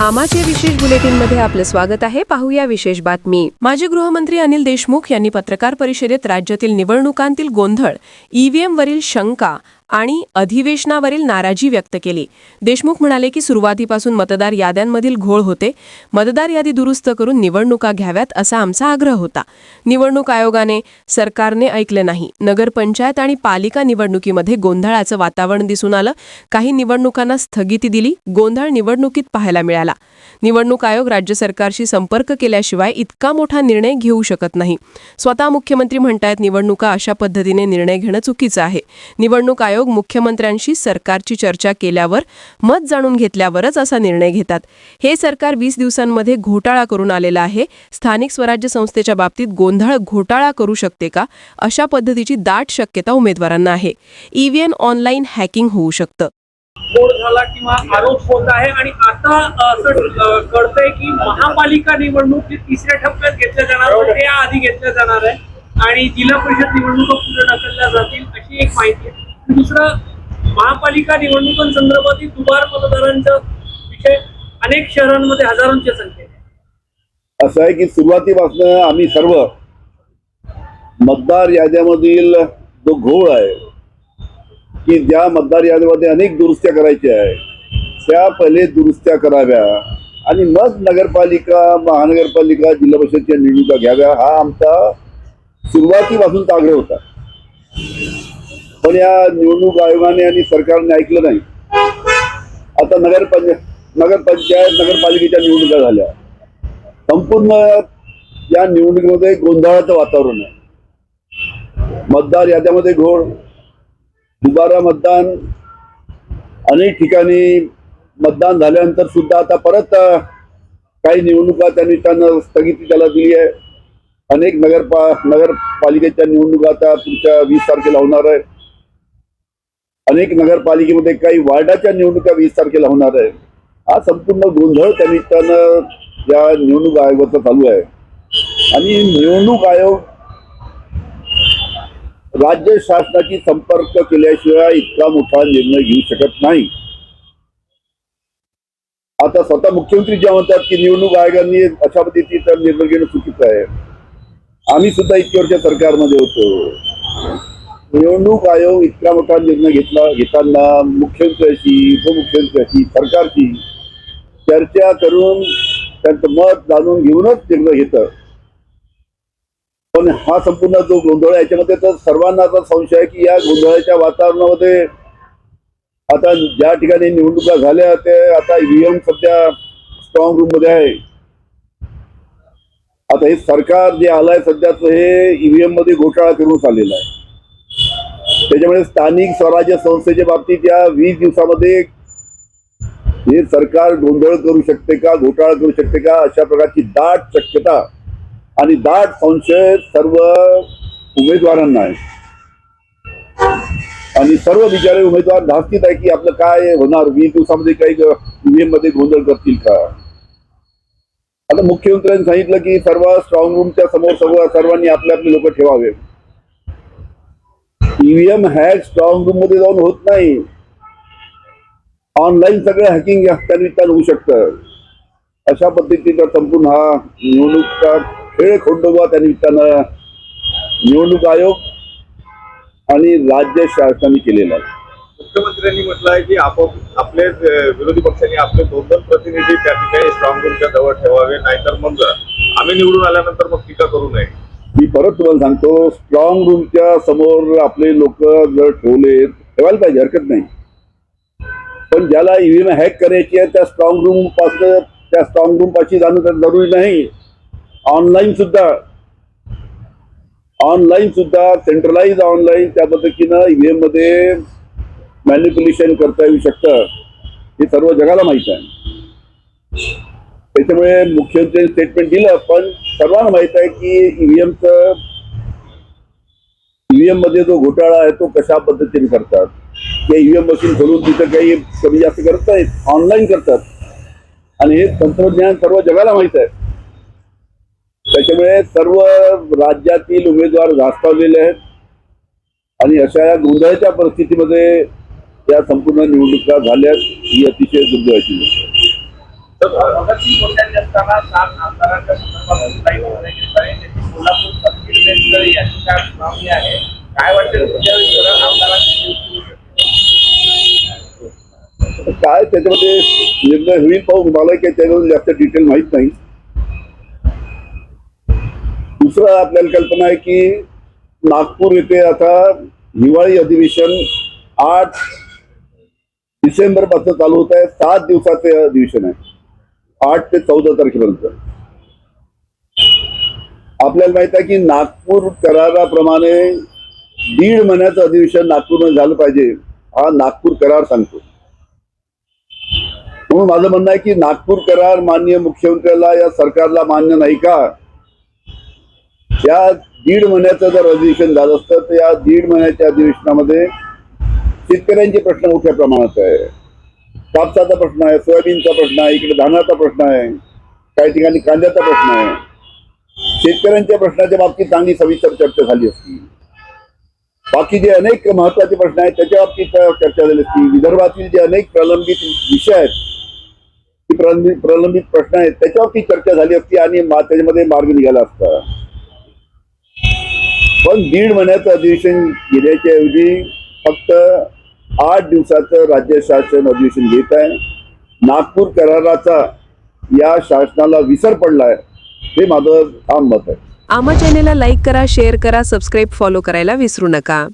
आमाचे विशेष बुलेटिनमध्ये आपलं स्वागत आहे. पाहूया विशेष बातमी. माजी गृहमंत्री अनिल देशमुख यांनी पत्रकार परिषदेत राज्यातील निवडणुकांतील गोंधळ, ईव्हीएम वरील शंका आणि अधिवेशनावरील नाराजी व्यक्त केली. देशमुख म्हणाले की सुरुवातीपासून मतदार याद्यांमधील घोळ होते. मतदार यादी दुरुस्त करून निवडणुका घ्याव्यात असा आमचा आग्रह होता. निवडणूक आयोगाने सरकारने ऐकले नाही. नगरपंचायत आणि पालिका निवडणुकीमध्ये गोंधळाचं वातावरण दिसून आलं. काही निवडणुकांना स्थगिती दिली. गोंधळ निवडणुकीत पाहायला मिळाला. निवडणूक आयोग राज्य सरकारशी संपर्क केल्याशिवाय इतका मोठा निर्णय घेऊ शकत नाही. स्वतः मुख्यमंत्री म्हणतायत निवडणुका अशा पद्धतीने निर्णय घेणं चुकीचं आहे. निवडणूक आयोग मुख्यमंत्र्यांशी सरकारची चर्चा केल्यावर, मत जाणून घेतल्यावरच असा निर्णय घेतात. हे सरकार 20 दिवसांमध्ये घोटाळा करून आलेलं आहे. स्थानिक स्वराज्य संस्थेच्या बाबतीत गोंधळ घोटाळा करू शकते का, अशा पद्धतीची दाट शक्यता उमेदवारांना आहे. ईव्हीएम ऑनलाईन हॅकिंग होऊ शकतं. गोड झाला किंवा आरोप होत आहे आणि आता असं कळतंय की महापालिका निवडणूक तिसऱ्या टप्प्यात घेतल्या जाणार आहे, त्या आधी घेतल्या जाणार आहे आणि जिल्हा परिषद निवडणुका पुढे ढकलल्या जातील अशी एक माहिती आहे. दुसरं, महापालिका निवडणुकांसंदर्भातील दुबार मतदारांचा विषय अनेक शहरांमध्ये हजारोंच्या संख्येने असं आहे की सुरुवातीपासून आम्ही सर्व मतदार याद्यामधील जो घोळ आहे की ज्या मतदार यादीमध्ये अनेक दुरुस्त्या करायच्या आहे त्या पहिले दुरुस्त्या कराव्या आणि मग नगरपालिका, महानगरपालिका, जिल्हा परिषदच्या निवडणुका घ्याव्या, हा आमचा सुरुवातीपासूनचा आग्रह होता. पण या निवडणूक आयोगाने आणि सरकारने ऐकलं नाही. आता नगरपंचायत, नगरपालिकेच्या निवडणुका झाल्या. संपूर्ण या निवडणुकीमध्ये गोंधळाचं वातावरण आहे. मतदार याद्यामध्ये घोळ, दुबारा मतदान, अनेक ठिकाणी मतदान झाल्यानंतर सुद्धा आता परत काही निवडणुका त्यांनी स्थगिती त्याला दिली आहे. अनेक नगरपालिकेच्या निवडणुका आता पुढच्या 20 तारखेला होणार आहे. अनेक नगरपालिकेमध्ये काही वार्डाच्या निवडणुका 20 तारखेला होणार आहे. हा संपूर्ण गोंधळ त्या निमित्तानं या निवडणूक आयोगाचा चालू आहे आणि निवडणूक आयोग राज्य शासनाशी संपर्क केल्याशिवाय इतका मोठा निर्णय घेऊ शकत नाही. आता स्वतः मुख्यमंत्री ज्या म्हणतात की निवडणूक आयोगाने अशा पद्धतीचा निर्णय घेणं चुकीचं आहे. आम्ही सुद्धा इतक्या वर्ष सरकारमध्ये होतो. निवडणूक आयोग इतका मोठा निर्णय घेताना मुख्यमंत्र्यांशी, उपमुख्यमंत्र्यांशी, सरकारशी चर्चा करून त्यांचं मत जाणून घेऊनच निर्णय घेतं. पण हा संपूर्ण जो गोंधळ आहे याच्यामध्ये तर सर्वांना आता संशय आहे की या गोंधळाच्या वातावरणामध्ये आता ज्या ठिकाणी निवडणुका झाल्या ते आता ईव्हीएम सध्या स्ट्रॉंग रूम मध्ये आहे. आता हे सरकार जे आलंय सध्याच हे ईव्हीएम मध्ये घोटाळा करून आलेलं आहे. त्याच्यामुळे स्थानिक स्वराज्य संस्थेच्या बाबतीत या 20 दिवसामध्ये हे सरकार गोंधळ करू शकते का, घोटाळा करू शकते का, अशा प्रकारची दाट शक्यता आणि दाट संशय सर्व उमेदवारांना आहे. आणि सर्व बिचारे उमेदवार धास्तीत आहे की आपलं काय होणार, 20 दिवसामध्ये काही ईव्हीएम मध्ये गोंधळ करतील का. आता मुख्यमंत्र्यांनी सांगितलं की सर्व स्ट्रॉंग रूमच्या समोर सर्वांनी आपले आपले लोक ठेवावे. ईव्हीएम हॅक स्ट्रॉंग रूम मध्ये जाऊन होत नाही. ऑनलाईन सगळं हॅकिंग त्या निमित्तानं होऊ शकतं. अशा पद्धतीचा संपूर्ण हा निवडणूकचा खेळ खंडोबा त्या निमित्तानं निवडणूक आयोग आणि राज्य शासनाने केलेला आहे. मुख्यमंत्र्यांनी म्हटलं आहे की आपले विरोधी पक्षांनी आपले 2 प्रतिनिधी त्या ठिकाणी स्ट्रॉंग रूमच्या जवळ ठेवावे, नाहीतर मग आम्ही निवडून आल्यानंतर मग टीका करू नये. मी परत तुम्हाला सांगतो, स्ट्रॉंग रूमच्या समोर आपले लोक जर ठेवायला पाहिजे, हरकत नाही. पण ज्याला ईव्हीएम हॅक करायची आहे त्या स्ट्रॉंग रूम पाशी जाणं तर जरुरी नाही. ऑनलाईन सुद्धा सेंट्रलाइज ऑनलाईन त्या पद्धतीनं ईव्हीएम मध्ये मॅनिप्युलेशन करता येऊ शकतं. हे सर्व जगाला माहीत आहे. त्याच्यामुळे मुख्यमंत्र्यांनी स्टेटमेंट दिलं, पण सर्वांना माहित आहे की ईव्हीएम मध्ये जो घोटाळा आहे तो कशा पद्धतीने करतात. ते ईव्हीएम मशीन खोलून तिथं काही कमी जास्त करत नाहीत, ऑनलाईन करतात आणि हे तंत्रज्ञान सर्व जगाला माहित आहे. त्याच्यामुळे सर्व राज्यातील उमेदवार धास्तावलेले आहेत आणि अशा या गोंधळाच्या परिस्थितीमध्ये या संपूर्ण निवडणुका झाल्यास ही अतिशय दुर्दैवाची गोष्ट आहे. तर भगतसिंग कोश्यारी असताना 7 आमदारांच्या संदर्भात काही निर्णय घेतला आहे. त्याची कोल्हापूर सर्किट बेंच याचिका सुनावली आहे. काय वाटतं तुमच्या आमदारांची नियुक्ती होऊ शकते? काय त्याच्यामध्ये निर्णय होईल पाहू, मला काही त्याच्यामध्ये जास्त डिटेल माहित नाही. दुसरं आपल्याला कल्पना आहे की नागपूर येथे आता हिवाळी अधिवेशन 8 डिसेंबर पासून चालू होत आहे. 7 दिवसाचे अधिवेशन आहे, 8 ते 14 तारखेपर्यंत. आपल्याला माहित आहे की नागपूर कराराप्रमाणे 1.5 महिन्याचं अधिवेशन नागपूरमध्ये झालं पाहिजे, हा नागपूर करार सांगतो. म्हणून माझं म्हणणं आहे की नागपूर करार माननीय मुख्यमंत्र्याला या सरकारला मान्य नाही का? या 1.5 महिन्याचं जर अधिवेशन झालं असतं तर या 1.5 महिन्याच्या अधिवेशनामध्ये शेतकऱ्यांचे प्रश्न मोठ्या प्रमाणात आहे. कापसाचा प्रश्न आहे, सोयाबीनचा प्रश्न आहे, इकडे धानाचा प्रश्न आहे, काही ठिकाणी कांद्याचा प्रश्न आहे. शेतकऱ्यांच्या प्रश्नाच्या बाबतीत चांगली सविस्तर चर्चा झाली असती. बाकी जे अनेक महत्वाचे प्रश्न आहेत त्याच्या बाबतीत चर्चा झाली असती. विदर्भातील जे अनेक प्रलंबित विषय आहेत, प्रलंबित प्रश्न आहेत त्याच्या बाबतीत चर्चा झाली असती आणि त्याच्यामध्ये मार्ग निघाला असता. पण 1.5 महिन्याचं अधिवेशन घेण्याच्या ऐवजी फक्त 8 दिवसाचं राज्य शासन अधिवेशन घेत आहे. नागपूर कराराचा या शासनाला विसर पडलाय, हे माझं ठाम मत आहे. आम्हा चॅनेलला लाईक करा, शेअर करा, सबस्क्राईब, फॉलो करायला विसरू नका.